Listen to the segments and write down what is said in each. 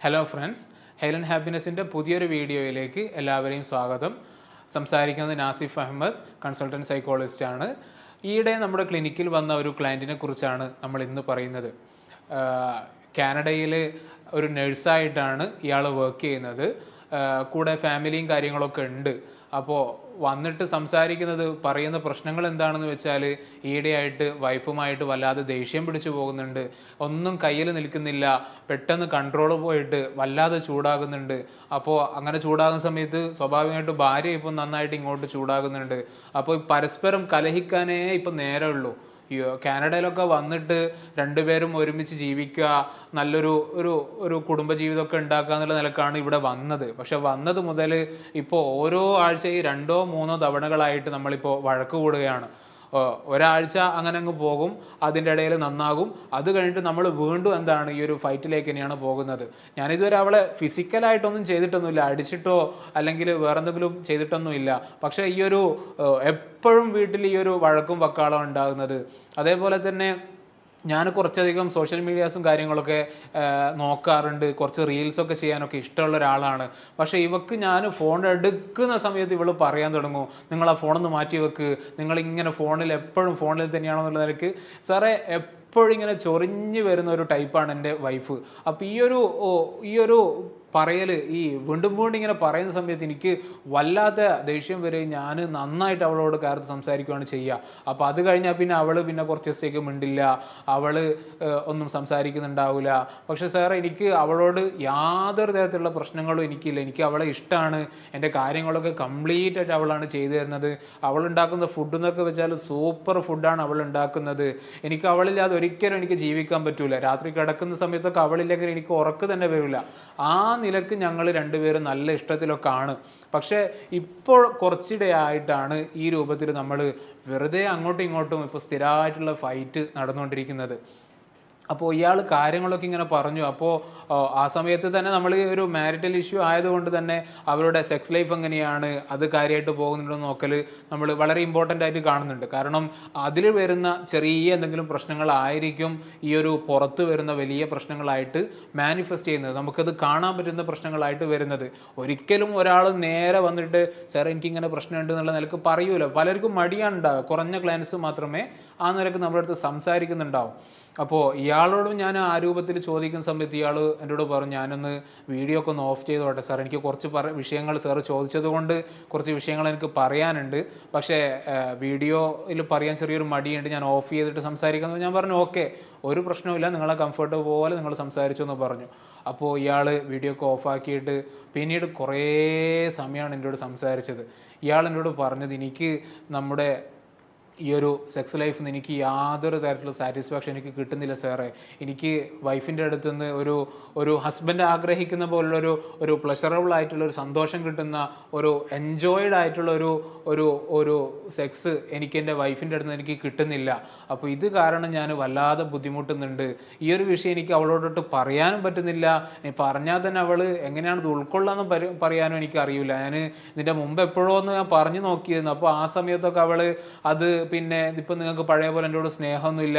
Hello friends, health and ഹാപ്പിനെസ്സിൻ്റെ പുതിയൊരു വീഡിയോയിലേക്ക് എല്ലാവരെയും സ്വാഗതം. സംസാരിക്കുന്നത് നാസിഫ് അഹമ്മദ്, കൺസൾട്ടൻറ്റ് സൈക്കോളജിസ്റ്റ് ആണ്. ഈയിടെ നമ്മുടെ ക്ലിനിക്കിൽ വന്ന ഒരു ക്ലയൻറ്റിനെ കുറിച്ചാണ് നമ്മൾ ഇന്ന് പറയുന്നത്. കാനഡയിൽ ഒരു നഴ്സായിട്ടാണ് ഇയാൾ വർക്ക് ചെയ്യുന്നത്. കൂടെ ഫാമിലിയും കാര്യങ്ങളൊക്കെ ഉണ്ട്. അപ്പോൾ വന്നിട്ട് സംസാരിക്കുന്നത്, പറയുന്ന പ്രശ്നങ്ങൾ എന്താണെന്ന് വെച്ചാൽ, ഈയിടെയായിട്ട് വൈഫുമായിട്ട് വല്ലാതെ ദേഷ്യം പിടിച്ചു പോകുന്നുണ്ട്, ഒന്നും കയ്യിൽ നിൽക്കുന്നില്ല, പെട്ടെന്ന് കൺട്രോൾ പോയിട്ട് വല്ലാതെ ചൂടാകുന്നുണ്ട്. അപ്പോൾ അങ്ങനെ ചൂടാകുന്ന സമയത്ത് സ്വാഭാവികമായിട്ട് ഭാര്യ ഇപ്പം നന്നായിട്ട് ഇങ്ങോട്ട് ചൂടാകുന്നുണ്ട്. അപ്പോൾ പരസ്പരം കലഹിക്കാനേ ഇപ്പം നേരമുള്ളൂ. കാനഡയിലൊക്കെ വന്നിട്ട് രണ്ടുപേരും ഒരുമിച്ച് ജീവിക്കുക, നല്ലൊരു ഒരു ഒരു കുടുംബജീവിതമൊക്കെ ഉണ്ടാക്കുക എന്നുള്ള നിലക്കാണ് ഇവിടെ വന്നത്. പക്ഷെ വന്നത് മുതൽ ഇപ്പോൾ ഓരോ ആഴ്ചയും 2-3 തവണകളായിട്ട് നമ്മളിപ്പോൾ വഴക്ക് കൂടുകയാണ്. ഒരാഴ്ച അങ്ങനെ അങ്ങ് പോകും, അതിൻ്റെ ഇടയിൽ നന്നാകും, അത് കഴിഞ്ഞിട്ട് നമ്മൾ വീണ്ടും എന്താണ് ഈ ഒരു ഫൈറ്റിലേക്ക് തന്നെയാണ് പോകുന്നത്. ഞാനിതുവരെ അവളെ ഫിസിക്കലായിട്ടൊന്നും ചെയ്തിട്ടൊന്നുമില്ല, അടിച്ചിട്ടോ അല്ലെങ്കിൽ വേറെന്തെങ്കിലും ചെയ്തിട്ടൊന്നുമില്ല. പക്ഷേ ഈ ഒരു എപ്പോഴും വീട്ടിൽ ഈ ഒരു വഴക്കും വക്കാളം ഉണ്ടാകുന്നത്. അതേപോലെ തന്നെ ഞാൻ കുറച്ചധികം സോഷ്യൽ മീഡിയാസും കാര്യങ്ങളൊക്കെ നോക്കാറുണ്ട്, കുറച്ച് റീൽസൊക്കെ ചെയ്യാനൊക്കെ ഇഷ്ടമുള്ള ഒരാളാണ്. പക്ഷേ ഇവക്ക് ഞാൻ ഫോൺ എടുക്കുന്ന സമയത്ത് ഇവൾ പറയാൻ തുടങ്ങും, നിങ്ങൾ ആ ഫോണൊന്ന് മാറ്റി വെക്ക്, നിങ്ങളിങ്ങനെ ഫോണിൽ എപ്പോഴും ഫോണിൽ തന്നെയാണോ എന്നുള്ള നിലയ്ക്ക്. സാറേ, എപ്പോഴും ഇങ്ങനെ ചൊറിഞ്ഞ് വരുന്ന ഒരു ടൈപ്പാണ് എൻ്റെ വൈഫ്. അപ്പോൾ ഈ ഒരു പറയൽ, ഈ വീണ്ടും വീണ്ടും ഇങ്ങനെ പറയുന്ന സമയത്ത് എനിക്ക് വല്ലാത്ത ദേഷ്യം വരെ. ഞാൻ നന്നായിട്ട് അവളോട് കയറി സംസാരിക്കുകയാണ് ചെയ്യുക. അപ്പോൾ അത് കഴിഞ്ഞാൽ പിന്നെ അവൾ കുറച്ച് ദിവസത്തേക്ക് മിണ്ടില്ല, അവൾ ഒന്നും സംസാരിക്കുന്നുണ്ടാവില്ല. പക്ഷെ സാറേ, എനിക്ക് അവളോട് യാതൊരു തരത്തിലുള്ള പ്രശ്നങ്ങളും എനിക്കില്ല. എനിക്ക് അവളെ ഇഷ്ടമാണ്, എൻ്റെ കാര്യങ്ങളൊക്കെ കംപ്ലീറ്റ് ആയിട്ട് അവളാണ് ചെയ്തു തരുന്നത്. അവളുണ്ടാക്കുന്ന ഫുഡ് എന്നൊക്കെ വെച്ചാൽ സൂപ്പർ ഫുഡാണ് അവൾ ഉണ്ടാക്കുന്നത്. എനിക്ക് അവളില്ലാതെ ഒരിക്കലും എനിക്ക് ജീവിക്കാൻ പറ്റൂല. രാത്രി കിടക്കുന്ന സമയത്തൊക്കെ അവളില്ലെങ്കിൽ എനിക്ക് ഉറക്ക് തന്നെ വരില്ല. ആ നിലക്ക് ഞങ്ങൾ രണ്ടുപേരും നല്ല ഇഷ്ടത്തിലൊക്കെ ആണ്. പക്ഷേ ഇപ്പോൾ കുറച്ചിടെയായിട്ടാണ് ഈ രൂപത്തിൽ നമ്മൾ വെറുതെ അങ്ങോട്ടും ഇങ്ങോട്ടും ഇപ്പോൾ സ്ഥിരമായിട്ടുള്ള ഫൈറ്റ് നടന്നുകൊണ്ടിരിക്കുന്നത്. അപ്പോൾ ഇയാൾ കാര്യങ്ങളൊക്കെ ഇങ്ങനെ പറഞ്ഞു. അപ്പോൾ ആ സമയത്ത് തന്നെ നമ്മൾ ഒരു മാരിറ്റൽ ഇഷ്യൂ ആയതുകൊണ്ട് തന്നെ അവരുടെ സെക്സ് ലൈഫ് എങ്ങനെയാണ്, അത് കാര്യമായിട്ട് പോകുന്നുണ്ടോ നോക്കൽ നമ്മൾ വളരെ ഇമ്പോർട്ടൻ്റ് ആയിട്ട് കാണുന്നുണ്ട്. കാരണം അതിൽ വരുന്ന ചെറിയ എന്തെങ്കിലും പ്രശ്നങ്ങളായിരിക്കും ഈ ഒരു പുറത്ത് വരുന്ന വലിയ പ്രശ്നങ്ങളായിട്ട് മാനിഫെസ്റ്റ് ചെയ്യുന്നത്, നമുക്കത് കാണാൻ പറ്റുന്ന പ്രശ്നങ്ങളായിട്ട് വരുന്നത്. ഒരിക്കലും ഒരാൾ നേരെ വന്നിട്ട് സാർ എനിക്കിങ്ങനെ പ്രശ്നമുണ്ട് എന്നുള്ള നിലക്ക് പറയൂല. പലർക്കും മടിയാണ് ഉണ്ടാവുക. കുറഞ്ഞ ക്ലയൻസ് മാത്രമേ ആ നിലക്ക് നമ്മുടെ അടുത്ത് സംസാരിക്കുന്നുണ്ടാവും. അപ്പോൾ ഇയാളോടും ഞാൻ ആ രൂപത്തിൽ ചോദിക്കുന്ന സമയത്ത് ഇയാൾ എന്നോട് പറഞ്ഞു, ഞാനൊന്ന് വീഡിയോ ഒക്കെ ഒന്ന് ഓഫ് ചെയ്തോട്ടെ സാർ, എനിക്ക് കുറച്ച് വിഷയങ്ങൾ സാർ ചോദിച്ചത് കൊണ്ട് കുറച്ച് വിഷയങ്ങൾ എനിക്ക് പറയാനുണ്ട്, പക്ഷേ വീഡിയോയിൽ പറയാൻ ചെറിയൊരു മടിയുണ്ട്, ഞാൻ ഓഫ് ചെയ്തിട്ട് സംസാരിക്കുന്നത്. ഞാൻ പറഞ്ഞു ഓക്കെ, ഒരു പ്രശ്നവുമില്ല, നിങ്ങളെ കംഫർട്ട് പോലെ നിങ്ങൾ സംസാരിച്ചു എന്ന് പറഞ്ഞു. അപ്പോൾ ഇയാൾ വീഡിയോ ഒക്കെ ഓഫാക്കിയിട്ട് പിന്നീട് കുറേ സമയമാണ് എന്നോട് സംസാരിച്ചത്. ഇയാൾ എന്നോട് പറഞ്ഞത്, എനിക്ക് നമ്മുടെ ഈ ഒരു സെക്സ് ലൈഫിൽ നിന്ന് എനിക്ക് യാതൊരു തരത്തിലുള്ള സാറ്റിസ്ഫാക്ഷൻ എനിക്ക് കിട്ടുന്നില്ല സാറേ. എനിക്ക് വൈഫിൻ്റെ അടുത്തുനിന്ന് ഒരു ഹസ്ബൻഡ് ആഗ്രഹിക്കുന്ന പോലുള്ളൊരു ഒരു പ്ലഷറബിൾ ആയിട്ടുള്ളൊരു സന്തോഷം കിട്ടുന്ന ഒരു എൻജോയ്ഡ് ആയിട്ടുള്ള ഒരു സെക്സ് എനിക്ക് എൻ്റെ വൈഫിൻ്റെ അടുത്ത് എനിക്ക് കിട്ടുന്നില്ല. അപ്പോൾ ഇത് കാരണം ഞാൻ വല്ലാതെ ബുദ്ധിമുട്ടുന്നുണ്ട്. ഈ ഒരു വിഷയം എനിക്ക് അവളോടൊട്ട് പറയാനും പറ്റുന്നില്ല. പറഞ്ഞാൽ തന്നെ അവൾ എങ്ങനെയാണ് ഇത് ഉൾക്കൊള്ളാമെന്ന് പറയാനും എനിക്കറിയില്ല. ഞാൻ ഇതിൻ്റെ മുമ്പ് എപ്പോഴോ ഒന്ന് ഞാൻ പറഞ്ഞു നോക്കിയിരുന്നു. അപ്പോൾ ആ സമയത്തൊക്കെ അവൾ അത് പിന്നെ ഇപ്പം നിങ്ങൾക്ക് പഴയ പോലെ എൻ്റെ കൂടെ സ്നേഹമൊന്നുമില്ല,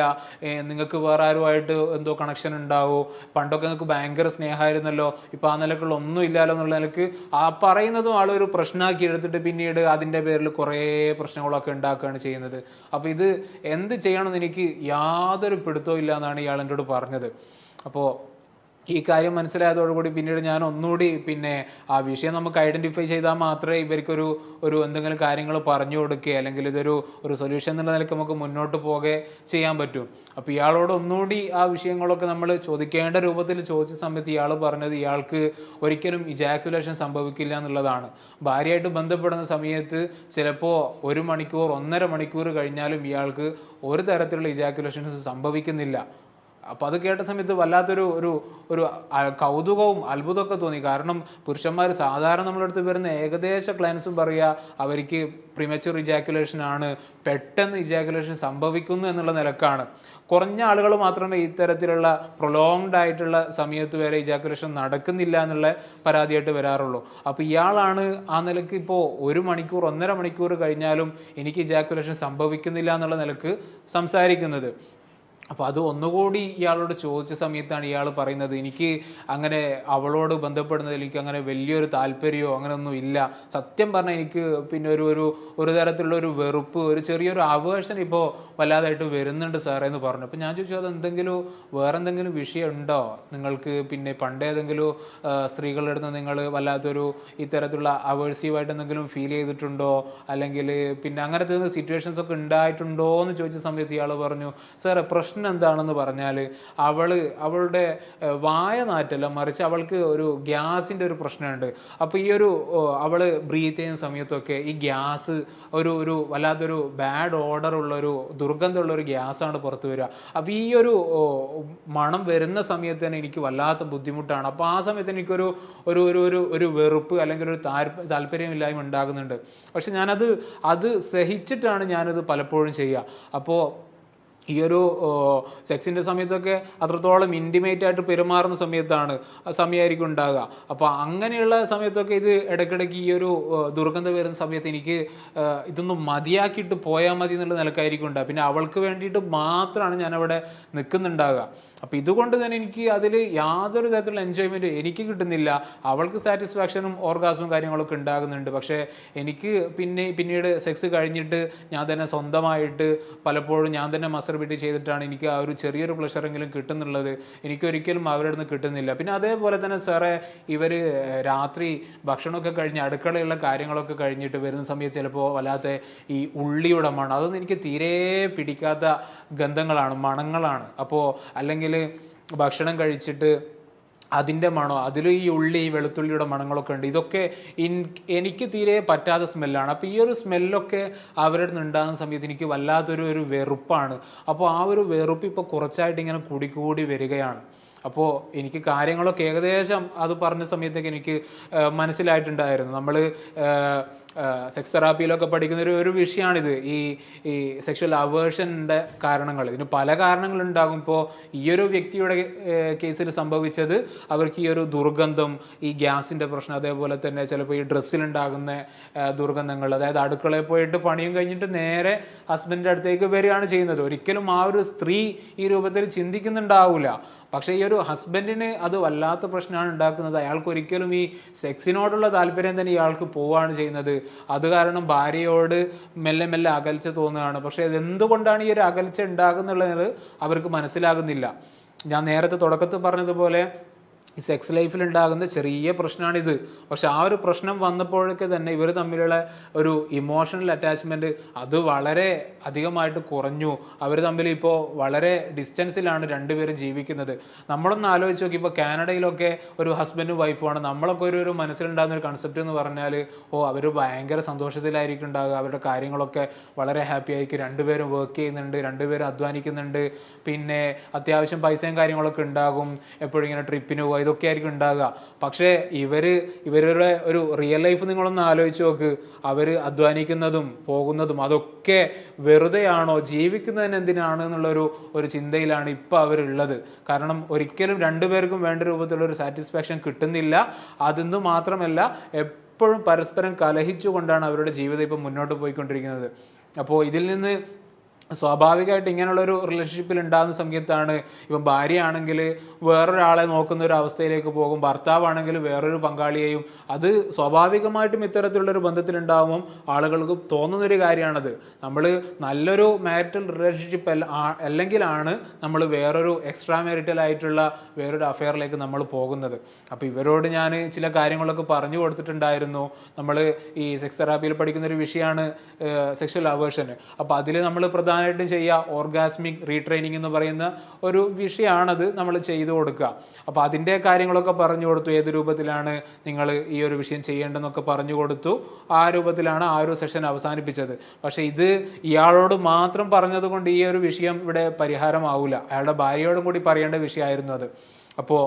നിങ്ങൾക്ക് വേറെ ആരുമായിട്ട് എന്തോ കണക്ഷൻ ഉണ്ടാവും, പണ്ടൊക്കെ നിങ്ങൾക്ക് ഭയങ്കര സ്നേഹമായിരുന്നല്ലോ, ഇപ്പം ആ നിലക്കുള്ള ഒന്നും ഇല്ലല്ലോ എന്നുള്ള നിലക്ക് ആ പറയുന്നതും ആളൊരു പ്രശ്നമാക്കി എടുത്തിട്ട് പിന്നീട് അതിൻ്റെ പേരിൽ കുറേ പ്രശ്നങ്ങളൊക്കെ ഉണ്ടാക്കുകയാണ് ചെയ്യുന്നത്. അപ്പോൾ ഇത് എന്ത് ചെയ്യണമെന്ന് എനിക്ക് യാതൊരു പിടുത്തവും ഇല്ല എന്നാണ് ഇയാൾ എന്നോട് പറഞ്ഞത്. അപ്പോൾ ഈ കാര്യം മനസ്സിലായതോടുകൂടി പിന്നീട് ഞാൻ ഒന്നുകൂടി പിന്നെ ആ വിഷയം നമുക്ക് ഐഡൻറ്റിഫൈ ചെയ്താൽ മാത്രമേ ഇവർക്കൊരു എന്തെങ്കിലും കാര്യങ്ങൾ പറഞ്ഞു കൊടുക്കുക, അല്ലെങ്കിൽ ഒരു സൊല്യൂഷൻ എന്നുള്ള നിലയ്ക്ക് നമുക്ക് മുന്നോട്ട് പോകെ ചെയ്യാൻ പറ്റും. അപ്പോൾ ഇയാളോട് ഒന്നുകൂടി ആ വിഷയങ്ങളൊക്കെ നമ്മൾ ചോദിക്കേണ്ട രൂപത്തിൽ ചോദിച്ച സമയത്ത് ഇയാൾ പറഞ്ഞത് ഇയാൾക്ക് ഒരിക്കലും ഇജാക്കുലേഷൻ സംഭവിക്കില്ല എന്നുള്ളതാണ്. ഭാര്യയായിട്ട് ബന്ധപ്പെടുന്ന സമയത്ത് ചിലപ്പോൾ 1 മണിക്കൂർ 1.5 മണിക്കൂർ കഴിഞ്ഞാലും ഇയാൾക്ക് ഒരു തരത്തിലുള്ള ഇജാക്കുലേഷൻസ് സംഭവിക്കുന്നില്ല. അപ്പോൾ അത് കേട്ട സമയത്ത് വല്ലാത്തൊരു ഒരു കൗതുകവും അത്ഭുതമൊക്കെ തോന്നി. കാരണം പുരുഷന്മാർ സാധാരണ നമ്മളടുത്ത് വരുന്ന ഏകദേശ ക്ലയൻസും പറയുക അവർക്ക് പ്രിമച്വർ ഇജാക്കുലേഷൻ ആണ്, പെട്ടെന്ന് ഇജാക്കുലേഷൻ സംഭവിക്കുന്നു എന്നുള്ള നിലക്കാണ്. കുറഞ്ഞ ആളുകൾ മാത്രമേ ഇത്തരത്തിലുള്ള പ്രൊലോങ്ഡ് ആയിട്ടുള്ള സമയത്ത് വരെ ഇജാക്കുലേഷൻ നടക്കുന്നില്ല എന്നുള്ള പരാതിയായിട്ട് വരാറുള്ളൂ. അപ്പോൾ ഇയാളാണ് ആ നിലക്ക് ഇപ്പോൾ 1 മണിക്കൂർ 1.5 മണിക്കൂർ കഴിഞ്ഞാലും എനിക്ക് ഇജാക്കുലേഷൻ സംഭവിക്കുന്നില്ല എന്നുള്ള നിലക്ക് സംസാരിക്കുന്നത്. അപ്പോൾ അത് ഒന്നുകൂടി ഇയാളോട് ചോദിച്ച സമയത്താണ് ഇയാൾ പറയുന്നത്, എനിക്ക് അങ്ങനെ അവളോട് ബന്ധപ്പെടുന്നതിൽ എനിക്ക് അങ്ങനെ വലിയൊരു താല്പര്യമോ അങ്ങനെയൊന്നും ഇല്ല. സത്യം പറഞ്ഞാൽ എനിക്ക് പിന്നെ ഒരു തരത്തിലുള്ള ഒരു വെറുപ്പ്, ഒരു ചെറിയൊരു അവേർഷൻ ഇപ്പോൾ വല്ലാതായിട്ട് വരുന്നുണ്ട് സാറേ എന്ന് പറഞ്ഞു. അപ്പോൾ ഞാൻ ചോദിച്ചു, അത് വേറെ എന്തെങ്കിലും വിഷയം ഉണ്ടോ നിങ്ങൾക്ക്? പിന്നെ പണ്ട് ഏതെങ്കിലും സ്ത്രീകളുടെ അടുത്ത് നിങ്ങൾ വല്ലാത്തൊരു ഇത്തരത്തിലുള്ള അവേഴ്സീവായിട്ട് എന്തെങ്കിലും ഫീൽ ചെയ്തിട്ടുണ്ടോ, അല്ലെങ്കിൽ പിന്നെ അങ്ങനത്തെ സിറ്റുവേഷൻസ് ഒക്കെ ഉണ്ടായിട്ടുണ്ടോ എന്ന് ചോദിച്ച സമയത്ത് ഇയാൾ പറഞ്ഞു, സാറേ പ്രശ്നം എന്താണെന്ന് പറഞ്ഞാൽ അവളുടെ വായ നാറ്റല്ല, മറിച്ച് അവൾക്ക് ഒരു ഗ്യാസിൻ്റെ ഒരു പ്രശ്നമുണ്ട്. അപ്പോൾ അവൾ ബ്രീത്ത് ചെയ്യുന്ന സമയത്തൊക്കെ ഈ ഗ്യാസ് ഒരു വല്ലാത്തൊരു ബാഡ് ഓർഡർ ഉള്ളൊരു ദുർഗന്ധമുള്ളൊരു ഗ്യാസാണ് പുറത്ത് വരിക. അപ്പോൾ മണം വരുന്ന സമയത്ത് തന്നെ എനിക്ക് വല്ലാത്ത ബുദ്ധിമുട്ടാണ്. അപ്പോൾ ആ സമയത്ത് എനിക്കൊരു ഒരു ഒരു ഒരു വെറുപ്പ് അല്ലെങ്കിൽ ഒരു താല്പര്യമില്ലായ്മ ഉണ്ടാകുന്നുണ്ട്. പക്ഷെ അത് സഹിച്ചിട്ടാണ് ഞാനത് പലപ്പോഴും ചെയ്യുക. അപ്പോൾ സെക്സിൻ്റെ സമയത്തൊക്കെ അത്രത്തോളം ഇൻറ്റിമേറ്റ് ആയിട്ട് പെരുമാറുന്ന സമയമായിരിക്കും ഉണ്ടാകുക. അപ്പോൾ അങ്ങനെയുള്ള സമയത്തൊക്കെ ഇത് ഇടയ്ക്കിടയ്ക്ക് ദുർഗന്ധം വരുന്ന സമയത്ത് എനിക്ക് ഇതൊന്നും മതിയാക്കിയിട്ട് പോയാൽ മതി എന്നുള്ള നിലക്കായിരിക്കും ഉണ്ടാകുക. പിന്നെ അവൾക്ക് വേണ്ടിയിട്ട് മാത്രമാണ് ഞാനവിടെ നിൽക്കുന്നുണ്ടാകുക. അപ്പോൾ ഇതുകൊണ്ട് തന്നെ എനിക്ക് അതിൽ യാതൊരു തരത്തിലുള്ള എൻജോയ്മെൻറ്റ് എനിക്ക് കിട്ടുന്നില്ല. അവൾക്ക് സാറ്റിസ്ഫാക്ഷനും ഓർഗാസവും കാര്യങ്ങളൊക്കെ ഉണ്ടാകുന്നുണ്ട്. പക്ഷേ എനിക്ക് പിന്നീട് സെക്സ് കഴിഞ്ഞിട്ട് ഞാൻ തന്നെ സ്വന്തമായിട്ട് പലപ്പോഴും ഞാൻ തന്നെ മസ്റ്റർബേറ്റ് ചെയ്തിട്ടാണ് എനിക്ക് ആ ഒരു ചെറിയൊരു പ്ലഷറെങ്കിലും കിട്ടുന്നുള്ളത്. എനിക്കൊരിക്കലും അവരുടെ നിന്ന് കിട്ടുന്നില്ല. പിന്നെ അതേപോലെ തന്നെ സാറേ, ഇവർ രാത്രി ഭക്ഷണമൊക്കെ കഴിഞ്ഞ് അടുക്കളയുള്ള കാര്യങ്ങളൊക്കെ കഴിഞ്ഞിട്ട് വരുന്ന സമയത്ത് ചിലപ്പോൾ വല്ലാത്ത ഈ ഉള്ളിയുടെ മണം, അതൊന്നും എനിക്ക് തീരെ പിടിക്കാത്ത ഗന്ധങ്ങളാണ്, മണങ്ങളാണ്. അപ്പോൾ അല്ലെങ്കിൽ ഭക്ഷണം കഴിച്ചിട്ട് അതിൻ്റെ മണോ, അതിൽ ഈ ഉള്ളി വെളുത്തുള്ളിയുടെ മണങ്ങളൊക്കെ ഉണ്ട്. ഇതൊക്കെ എനിക്ക് തീരെ പറ്റാത്ത സ്മെല്ലാണ്. അപ്പോൾ ഈ ഒരു സ്മെല്ലൊക്കെ അവരുടെ നിന്ന് ഉണ്ടാകുന്ന സമയത്ത് എനിക്ക് വല്ലാത്തൊരു വെറുപ്പാണ്. അപ്പോൾ ആ ഒരു വെറുപ്പ് ഇപ്പോൾ കുറച്ചായിട്ട് ഇങ്ങനെ കൂടി വരികയാണ്. അപ്പോൾ എനിക്ക് കാര്യങ്ങളൊക്കെ ഏകദേശം അത് പറഞ്ഞ സമയത്തൊക്കെ എനിക്ക് മനസ്സിലായിട്ടുണ്ടായിരുന്നു. നമ്മൾ സെക്സ് തെറാപ്പിയിലൊക്കെ പഠിക്കുന്ന ഒരു വിഷയമാണിത്, ഈ സെക്ഷൽ അവേർഷൻ്റെ കാരണങ്ങൾ. ഇതിന് പല കാരണങ്ങളുണ്ടാകും. ഇപ്പോൾ ഈ വ്യക്തിയുടെ കേസിൽ സംഭവിച്ചത് അവർക്ക് ഈ ദുർഗന്ധം, ഈ ഗ്യാസിൻ്റെ പ്രശ്നം, അതേപോലെ തന്നെ ചിലപ്പോൾ ഈ ഡ്രസ്സിലുണ്ടാകുന്ന ദുർഗന്ധങ്ങൾ, അതായത് അടുക്കളയിൽ പോയിട്ട് പണിയും കഴിഞ്ഞിട്ട് നേരെ ഹസ്ബൻഡിൻ്റെ അടുത്തേക്ക് വരികയാണ് ചെയ്യുന്നത്. ഒരിക്കലും ആ ഒരു സ്ത്രീ ഈ രൂപത്തിൽ ചിന്തിക്കുന്നുണ്ടാവില്ല. പക്ഷേ ഈ ഹസ്ബൻഡിന് അത് വല്ലാത്ത പ്രശ്നമാണ് ഉണ്ടാക്കുന്നത്. അയാൾക്ക് ഒരിക്കലും ഈ സെക്സിനോടുള്ള താല്പര്യം തന്നെ ഇയാൾക്ക് പോവുകയാണ് ചെയ്യുന്നത്. അത് കാരണം ഭാര്യയോട് മെല്ലെ അകൽച്ച തോന്നുകയാണ്. പക്ഷേ ഇതെന്തുകൊണ്ടാണ് ഈ ഒരു അകൽച്ച ഉണ്ടാകുന്നുള്ളത് അവർക്ക് മനസ്സിലാകുന്നില്ല. ഞാൻ നേരത്തെ തുടക്കത്തിൽ പറഞ്ഞതുപോലെ ഈ സെക്സ് ലൈഫിൽ ഉണ്ടാകുന്ന ചെറിയ പ്രശ്നമാണിത്. പക്ഷെ ആ ഒരു പ്രശ്നം വന്നപ്പോഴൊക്കെ തന്നെ ഇവർ തമ്മിലുള്ള ഒരു ഇമോഷണൽ അറ്റാച്ച്മെൻറ്റ് അത് വളരെ അധികമായിട്ട് കുറഞ്ഞു. അവർ തമ്മിൽ ഇപ്പോൾ വളരെ ഡിസ്റ്റൻസിലാണ് രണ്ടുപേരും ജീവിക്കുന്നത്. നമ്മളൊന്ന് ആലോചിച്ച് നോക്കി, ഇപ്പോൾ കാനഡയിലൊക്കെ ഒരു ഹസ്ബൻഡും വൈഫുമാണ്. നമ്മളൊക്കെ ഒരു മനസ്സിലുണ്ടാകുന്ന ഒരു കൺസെപ്റ്റ് എന്ന് പറഞ്ഞാൽ, അവർ ഭയങ്കര സന്തോഷത്തിലായിരിക്കും ഉണ്ടാകുക, അവരുടെ കാര്യങ്ങളൊക്കെ വളരെ ഹാപ്പി ആയിരിക്കും, രണ്ടുപേരും വർക്ക് ചെയ്യുന്നുണ്ട്, രണ്ടുപേരും അധ്വാനിക്കുന്നുണ്ട്, പിന്നെ അത്യാവശ്യം പൈസയും കാര്യങ്ങളൊക്കെ ഉണ്ടാകും, എപ്പോഴും ഇങ്ങനെ ട്രിപ്പിന് പോകുക, ഇതൊക്കെ ആയിരിക്കും ഉണ്ടാകുക. പക്ഷേ ഇവരുടെ ഒരു റിയൽ ലൈഫ് നിങ്ങളൊന്ന് ആലോചിച്ച് നോക്ക്. അവർ അധ്വാനിക്കുന്നതും പോകുന്നതും അതൊക്കെ വെറുതെയാണോ, ജീവിക്കുന്നതിന് എന്തിനാണ് എന്നുള്ളൊരു ചിന്തയിലാണ് ഇപ്പോൾ അവരുള്ളത്. കാരണം ഒരിക്കലും രണ്ടുപേർക്കും വേണ്ട രൂപത്തിലുള്ളൊരു സാറ്റിസ്ഫാക്ഷൻ കിട്ടുന്നില്ല. അതെന്നു മാത്രമല്ല, എപ്പോഴും പരസ്പരം കലഹിച്ചുകൊണ്ടാണ് അവരുടെ ജീവിതം ഇപ്പം മുന്നോട്ട് പോയിക്കൊണ്ടിരിക്കുന്നത്. അപ്പോൾ ഇതിൽ നിന്ന് സ്വാഭാവികമായിട്ട് ഇങ്ങനെയുള്ളൊരു റിലേഷൻഷിപ്പിൽ ഉണ്ടാകുന്ന സമയത്താണ് ഇപ്പം ഭാര്യയാണെങ്കിൽ വേറൊരാളെ നോക്കുന്ന ഒരു അവസ്ഥയിലേക്ക് പോകും, ഭർത്താവാണെങ്കിൽ വേറൊരു പങ്കാളിയെയും. അത് സ്വാഭാവികമായിട്ടും ഇത്തരത്തിലുള്ളൊരു ബന്ധത്തിലുണ്ടാകുമ്പം ആളുകൾക്ക് തോന്നുന്നൊരു കാര്യമാണത്. നമ്മൾ നല്ലൊരു മാരിറ്റൽ റിലേഷൻഷിപ്പ് അല്ലെങ്കിലാണ് നമ്മൾ വേറൊരു എക്സ്ട്രാ മാരിറ്റൽ ആയിട്ടുള്ള വേറൊരു അഫെയറിലേക്ക് നമ്മൾ പോകുന്നത്. അപ്പോൾ ഇവരോട് ഞാൻ ചില കാര്യങ്ങളൊക്കെ പറഞ്ഞു കൊടുത്തിട്ടുണ്ടായിരുന്നു. നമ്മൾ ഈ സെക്സ് തെറാപ്പിയിൽ പഠിക്കുന്നൊരു വിഷയമാണ് സെക്ഷൽ അവേർഷൻ. അപ്പോൾ അതിൽ നമ്മൾ പ്രധാനമായിട്ടും ചെയ്യുക ഓർഗാസ്മിക് റീട്രെയിനിങ് എന്ന് പറയുന്ന ഒരു വിഷയമാണത് നമ്മൾ ചെയ്തു കൊടുക്കുക. അപ്പോൾ അതിൻ്റെ കാര്യങ്ങളൊക്കെ പറഞ്ഞു കൊടുത്തു, ഏത് രൂപത്തിലാണ് നിങ്ങൾ ഈ ഒരു വിഷയം ചെയ്യേണ്ടതെന്നൊക്കെ പറഞ്ഞു കൊടുത്തു. ആ രൂപത്തിലാണ് ആ ഒരു സെഷൻ അവസാനിപ്പിച്ചത്. പക്ഷേ ഇത് ഇയാളോട് മാത്രം പറഞ്ഞതുകൊണ്ട് ഈ ഒരു വിഷയം ഇവിടെ പരിഹാരമാവില്ല. അയാളുടെ ഭാര്യയോടും കൂടി പറയേണ്ട വിഷയമായിരുന്നു അത്. അപ്പോൾ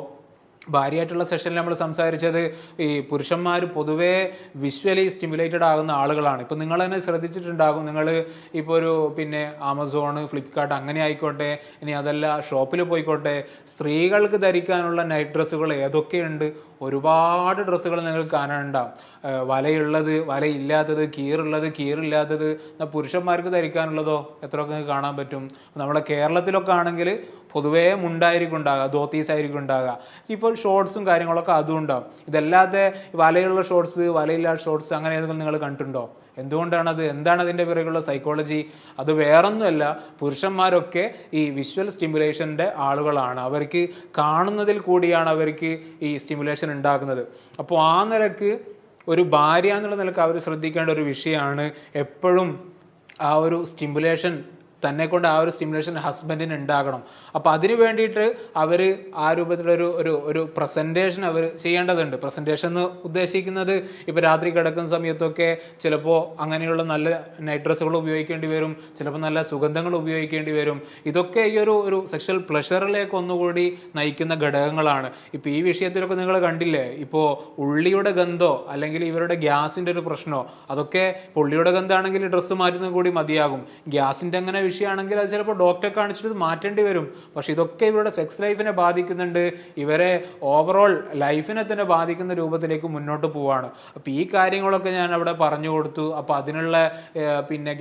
ഭാര്യയായിട്ടുള്ള സെഷനിൽ നമ്മൾ സംസാരിച്ചത് ഈ പുരുഷന്മാർ പൊതുവേ വിഷ്വലി സ്റ്റിമുലേറ്റഡ് ആകുന്ന ആളുകളാണ്. ഇപ്പം നിങ്ങൾ തന്നെ ശ്രദ്ധിച്ചിട്ടുണ്ടാകും, നിങ്ങൾ ഇപ്പോൾ ഒരു ആമസോൺ, ഫ്ലിപ്കാർട്ട് അങ്ങനെ ആയിക്കോട്ടെ, ഇനി അതല്ല ഷോപ്പിൽ പോയിക്കോട്ടെ, സ്ത്രീകൾക്ക് ധരിക്കാനുള്ള നൈറ്റ് ഡ്രസ്സുകൾ ഏതൊക്കെയുണ്ട്, ഒരുപാട് ഡ്രസ്സുകൾ നിങ്ങൾക്ക് കാണാനുണ്ടാവും. വലയുള്ളത്, വലയില്ലാത്തത്, കീറുള്ളത്, കീറില്ലാത്തത്. പുരുഷന്മാർക്ക് ധരിക്കാനുള്ളതോ എത്രയൊക്കെ കാണാൻ പറ്റും. നമ്മുടെ കേരളത്തിലൊക്കെ ആണെങ്കിൽ പൊതുവേ മുണ്ടായിരിക്കും ഉണ്ടാകുക, ധോത്തീസ് ആയിരിക്കും ഉണ്ടാകുക. ഇപ്പോൾ ഷോർട്സും കാര്യങ്ങളൊക്കെ അതും ഉണ്ടാവും. ഇതല്ലാതെ വലയുള്ള ഷോർട്സ്, വലയില്ലാത്ത ഷോർട്സ് അങ്ങനെ ഏതെങ്കിലും നിങ്ങൾ കണ്ടിട്ടുണ്ടോ? എന്തുകൊണ്ടാണത്? എന്താണ് അതിൻ്റെ പിറകുള്ള സൈക്കോളജി? അത് വേറൊന്നുമല്ല, പുരുഷന്മാരൊക്കെ ഈ വിഷ്വൽ സ്റ്റിമുലേഷൻ്റെ ആളുകളാണ്. അവർക്ക് കാണുന്നതിൽ കൂടിയാണ് അവർക്ക് ഈ സ്റ്റിമുലേഷൻ ഉണ്ടാക്കുന്നത്. അപ്പോൾ ആ നിലക്ക് ഒരു ഭാര്യ എന്നുള്ള നിലക്ക് അവർ ശ്രദ്ധിക്കേണ്ട ഒരു വിഷയമാണ് എപ്പോഴും ആ ഒരു സ്റ്റിമുലേഷൻ തന്നെ കൊണ്ട് ആ ഒരു സ്റ്റിമുലേഷൻ ഹസ്ബൻഡിന് ഉണ്ടാകണം. അപ്പോൾ അതിന് വേണ്ടിയിട്ട് അവർ ആ രൂപത്തിലൊരു ഒരു ഒരു പ്രസൻറ്റേഷൻ അവർ ചെയ്യേണ്ടതുണ്ട്. പ്രസൻറ്റേഷൻ എന്ന് ഉദ്ദേശിക്കുന്നത് ഇപ്പോൾ രാത്രി കിടക്കുന്ന സമയത്തൊക്കെ ചിലപ്പോൾ അങ്ങനെയുള്ള നല്ല നൈറ്റ് ഡ്രസ്സുകൾ ഉപയോഗിക്കേണ്ടി വരും, ചിലപ്പോൾ നല്ല സുഗന്ധങ്ങൾ ഉപയോഗിക്കേണ്ടി വരും. ഇതൊക്കെ ഈ ഒരു സെക്ഷൽ പ്ലഷറിലേക്ക് ഒന്നുകൂടി നയിക്കുന്ന ഘടകങ്ങളാണ്. ഇപ്പോൾ ഈ വിഷയത്തിലൊക്കെ നിങ്ങൾ കണ്ടില്ലേ, ഇപ്പോൾ ഉള്ളിയുടെ ഗന്ധോ അല്ലെങ്കിൽ ഇവരുടെ ഗ്യാസിൻ്റെ ഒരു പ്രശ്നമോ, അതൊക്കെ ഉള്ളിയുടെ ഗന്ധമാണെങ്കിൽ ഡ്രസ്സ് മാറ്റുന്നത് കൂടി മതിയാകും. ഗ്യാസിൻ്റെ അങ്ങനെ വിഷയമാണെങ്കിൽ അത് ചിലപ്പോൾ ഡോക്ടറെ കാണിച്ചിട്ട് മാറ്റേണ്ടി വരും. പക്ഷെ ഇതൊക്കെ ഇവരുടെ സെക്സ് ലൈഫിനെ ബാധിക്കുന്നുണ്ട്, ഇവരെ ഓവറോൾ ലൈഫിനെ തന്നെ ബാധിക്കുന്ന രൂപത്തിലേക്ക് മുന്നോട്ട് പോവാണ്. അപ്പോൾ ഈ കാര്യങ്ങളൊക്കെ ഞാൻ അവിടെ പറഞ്ഞു കൊടുത്തു. അപ്പോൾ അതിനുള്ള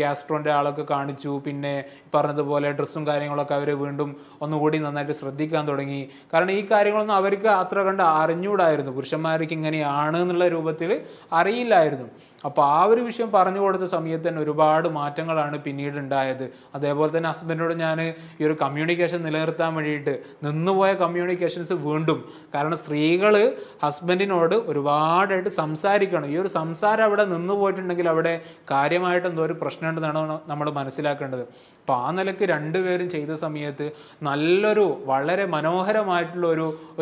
ഗ്യാസ്ട്രോൻ്റെ ആളൊക്കെ കാണിച്ചു. പിന്നെ പറഞ്ഞതുപോലെ ഡ്രസ്സും കാര്യങ്ങളൊക്കെ അവർ വീണ്ടും ഒന്നുകൂടി നന്നായിട്ട് ശ്രദ്ധിക്കാൻ തുടങ്ങി. കാരണം ഈ കാര്യങ്ങളൊന്നും അവർക്ക് അത്ര കണ്ട് അറിഞ്ഞുകൂടായിരുന്നു, പുരുഷന്മാർക്ക് ഇങ്ങനെയാണ് എന്നുള്ള രൂപത്തിൽ അറിയില്ലായിരുന്നു. അപ്പോൾ ആ ഒരു വിഷയം പറഞ്ഞു കൊടുത്ത സമയത്ത് തന്നെ ഒരുപാട് മാറ്റങ്ങളാണ് പിന്നീട് ഉണ്ടായത്. അതേപോലെ തന്നെ ഹസ്ബൻഡിനോട് ഞാൻ ഈ ഒരു കമ്മ്യൂണിക്കേഷൻ നിലനിർത്താൻ വേണ്ടിയിട്ട് നിന്നുപോയ കമ്മ്യൂണിക്കേഷൻസ് വീണ്ടും, കാരണം സ്ത്രീകൾ ഹസ്ബൻഡിനോട് ഒരുപാടായിട്ട് സംസാരിക്കണം. ഈ ഒരു സംസാരം അവിടെ നിന്ന് പോയിട്ടുണ്ടെങ്കിൽ അവിടെ കാര്യമായിട്ട് എന്തോ ഒരു പ്രശ്നമുണ്ടെന്നാണ് നമ്മൾ മനസ്സിലാക്കേണ്ടത്. അപ്പോൾ ആ നിലയ്ക്ക് രണ്ടുപേരും ചെയ്ത സമയത്ത് നല്ലൊരു വളരെ മനോഹരമായിട്ടുള്ള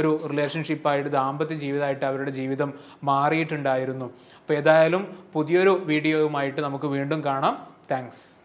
ഒരു റിലേഷൻഷിപ്പായിട്ട്, ദാമ്പത്യ ജീവിതമായിട്ട് അവരുടെ ജീവിതം മാറിയിട്ടുണ്ടായിരുന്നു. അപ്പോൾ ഏതായാലും പുതിയൊരു വീഡിയോയുമായിട്ട് നമുക്ക് വീണ്ടും കാണാം. താങ്ക്സ്.